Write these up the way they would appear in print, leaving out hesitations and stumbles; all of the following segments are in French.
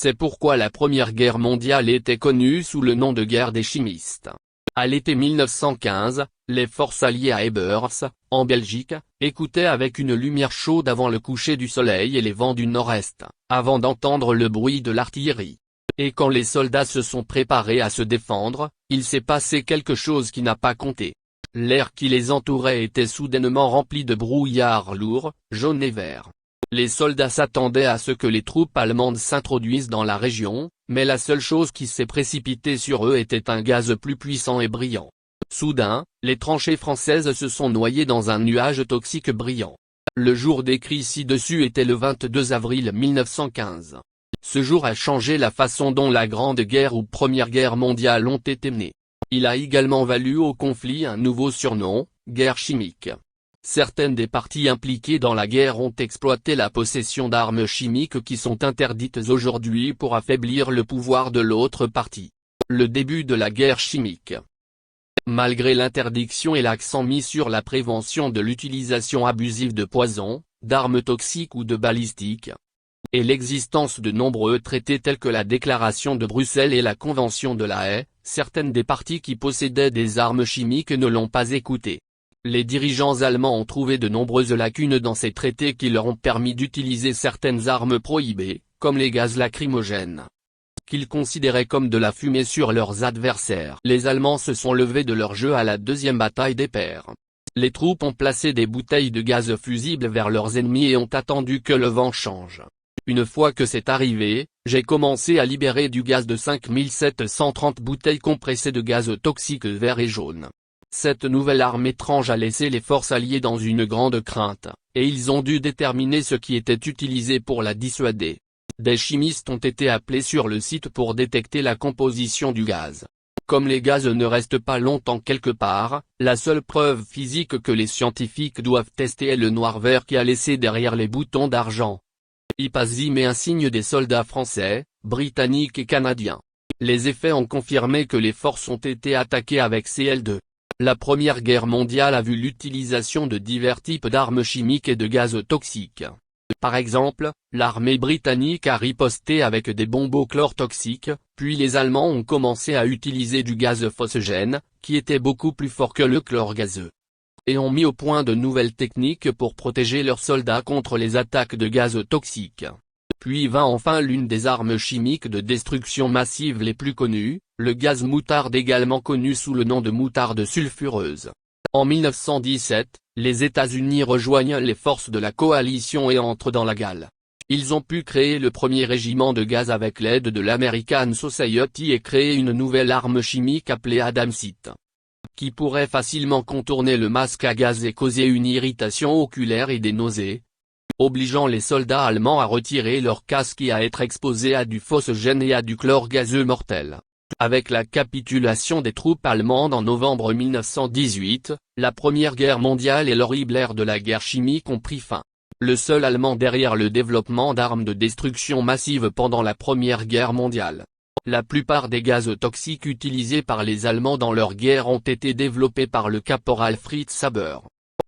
C'est pourquoi la Première Guerre mondiale était connue sous le nom de guerre des chimistes. À l'été 1915, les forces alliées à Ebers, en Belgique, écoutaient avec une lumière chaude avant le coucher du soleil et les vents du nord-est, avant d'entendre le bruit de l'artillerie. Et quand les soldats se sont préparés à se défendre, il s'est passé quelque chose qui n'a pas compté. L'air qui les entourait était soudainement rempli de brouillard lourd, jaune et vert. Les soldats s'attendaient à ce que les troupes allemandes s'introduisent dans la région, mais la seule chose qui s'est précipitée sur eux était un gaz plus puissant et brillant. Soudain, les tranchées françaises se sont noyées dans un nuage toxique brillant. Le jour décrit ci-dessus était le 22 avril 1915. Ce jour a changé la façon dont la Grande Guerre ou Première Guerre mondiale ont été menées. Il a également valu au conflit un nouveau surnom, guerre chimique. Certaines des parties impliquées dans la guerre ont exploité la possession d'armes chimiques qui sont interdites aujourd'hui pour affaiblir le pouvoir de l'autre partie. Le début de la guerre chimique. Malgré l'interdiction et l'accent mis sur la prévention de l'utilisation abusive de poisons, d'armes toxiques ou de balistiques, et l'existence de nombreux traités tels que la Déclaration de Bruxelles et la Convention de La Haye, certaines des parties qui possédaient des armes chimiques ne l'ont pas écouté. Les dirigeants allemands ont trouvé de nombreuses lacunes dans ces traités qui leur ont permis d'utiliser certaines armes prohibées, comme les gaz lacrymogènes, qu'ils considéraient comme de la fumée sur leurs adversaires. Les Allemands se sont levés de leur jeu à la deuxième bataille des Pères. Les troupes ont placé des bouteilles de gaz fusibles vers leurs ennemis et ont attendu que le vent change. Une fois que c'est arrivé, j'ai commencé à libérer du gaz de 5730 bouteilles compressées de gaz toxique vert et jaune. Cette nouvelle arme étrange a laissé les forces alliées dans une grande crainte, et ils ont dû déterminer ce qui était utilisé pour la dissuader. Des chimistes ont été appelés sur le site pour détecter la composition du gaz. Comme les gaz ne restent pas longtemps quelque part, la seule preuve physique que les scientifiques doivent tester est le noir-vert qui a laissé derrière les boutons d'argent. Ipazim et un signe des soldats français, britanniques et canadiens. Les effets ont confirmé que les forces ont été attaquées avec Cl2. La Première Guerre mondiale a vu l'utilisation de divers types d'armes chimiques et de gaz toxiques. Par exemple, l'armée britannique a riposté avec des bombes au chlore toxiques, puis les Allemands ont commencé à utiliser du gaz phosgène, qui était beaucoup plus fort que le chlore gazeux, et ont mis au point de nouvelles techniques pour protéger leurs soldats contre les attaques de gaz toxiques. Puis vint enfin l'une des armes chimiques de destruction massive les plus connues, le gaz moutarde également connu sous le nom de moutarde sulfureuse. En 1917, les États-Unis rejoignent les forces de la coalition et entrent dans la Galle. Ils ont pu créer le premier régiment de gaz avec l'aide de l'American Society et créer une nouvelle arme chimique appelée Adamsite, qui pourrait facilement contourner le masque à gaz et causer une irritation oculaire et des nausées, obligeant les soldats allemands à retirer leur casque et à être exposés à du phosgène et à du chlore gazeux mortel. Avec la capitulation des troupes allemandes en novembre 1918, la Première Guerre mondiale et l'horrible ère de la guerre chimique ont pris fin. Le seul Allemand derrière le développement d'armes de destruction massive pendant la Première Guerre mondiale. La plupart des gaz toxiques utilisés par les Allemands dans leur guerre ont été développés par le caporal Fritz Haber.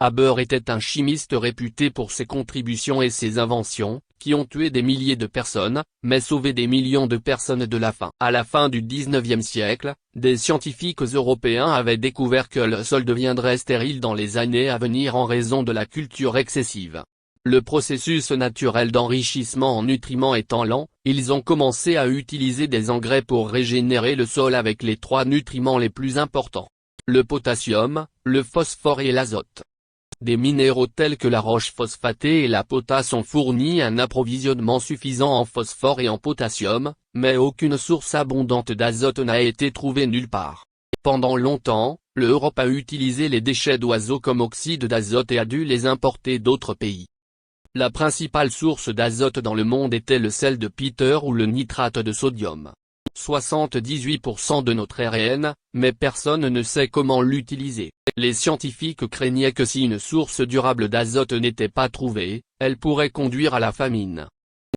Haber était un chimiste réputé pour ses contributions et ses inventions, qui ont tué des milliers de personnes, mais sauvé des millions de personnes de la faim. À la fin du XIXe siècle, des scientifiques européens avaient découvert que le sol deviendrait stérile dans les années à venir en raison de la culture excessive. Le processus naturel d'enrichissement en nutriments étant lent, ils ont commencé à utiliser des engrais pour régénérer le sol avec les trois nutriments les plus importants: le potassium, le phosphore et l'azote. Des minéraux tels que la roche phosphatée et la potasse ont fourni un approvisionnement suffisant en phosphore et en potassium, mais aucune source abondante d'azote n'a été trouvée nulle part. Pendant longtemps, l'Europe a utilisé les déchets d'oiseaux comme oxyde d'azote et a dû les importer d'autres pays. La principale source d'azote dans le monde était le sel de Peter ou le nitrate de sodium. 78% de notre ARN, mais personne ne sait comment l'utiliser. Les scientifiques craignaient que si une source durable d'azote n'était pas trouvée, elle pourrait conduire à la famine.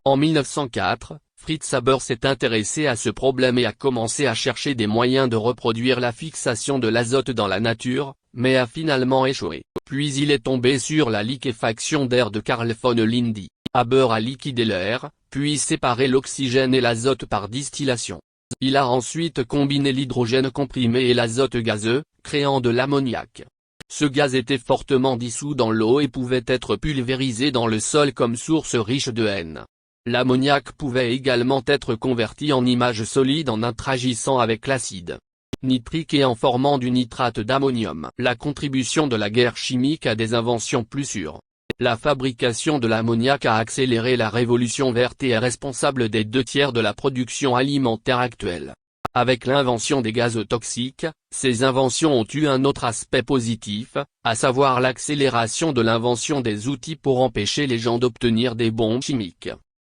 En 1904, Fritz Haber s'est intéressé à ce problème et a commencé à chercher des moyens de reproduire la fixation de l'azote dans la nature, mais a finalement échoué. Puis il est tombé sur la liquéfaction d'air de Carl von Lindy. Haber a liquidé l'air, puis séparé l'oxygène et l'azote par distillation. Il a ensuite combiné l'hydrogène comprimé et l'azote gazeux, créant de l'ammoniac. Ce gaz était fortement dissous dans l'eau et pouvait être pulvérisé dans le sol comme source riche de N. L'ammoniac pouvait également être converti en image solide en interagissant avec l'acide nitrique et en formant du nitrate d'ammonium. La contribution de la guerre chimique à des inventions plus sûres. La fabrication de l'ammoniac a accéléré la révolution verte et est responsable des 2/3 de la production alimentaire actuelle. Avec l'invention des gaz toxiques, ces inventions ont eu un autre aspect positif, à savoir l'accélération de l'invention des outils pour empêcher les gens d'obtenir des bombes chimiques.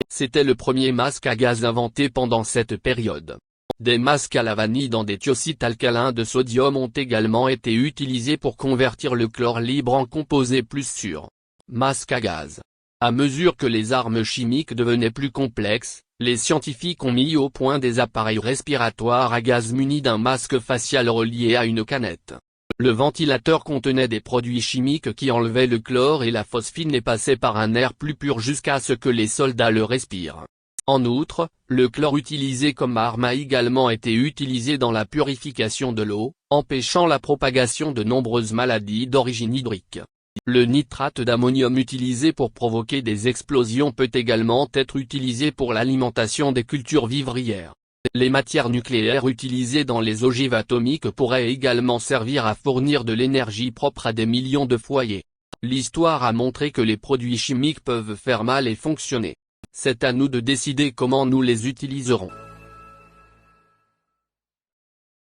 C'était le premier masque à gaz inventé pendant cette période. Des masques à la vanille dans des thiocites alcalins de sodium ont également été utilisés pour convertir le chlore libre en composé plus sûr. Masque à gaz. À mesure que les armes chimiques devenaient plus complexes, les scientifiques ont mis au point des appareils respiratoires à gaz munis d'un masque facial relié à une canette. Le ventilateur contenait des produits chimiques qui enlevaient le chlore et la phosphine et passaient par un air plus pur jusqu'à ce que les soldats le respirent. En outre, le chlore utilisé comme arme a également été utilisé dans la purification de l'eau, empêchant la propagation de nombreuses maladies d'origine hydrique. Le nitrate d'ammonium utilisé pour provoquer des explosions peut également être utilisé pour l'alimentation des cultures vivrières. Les matières nucléaires utilisées dans les ogives atomiques pourraient également servir à fournir de l'énergie propre à des millions de foyers. L'histoire a montré que les produits chimiques peuvent faire mal et fonctionner. C'est à nous de décider comment nous les utiliserons.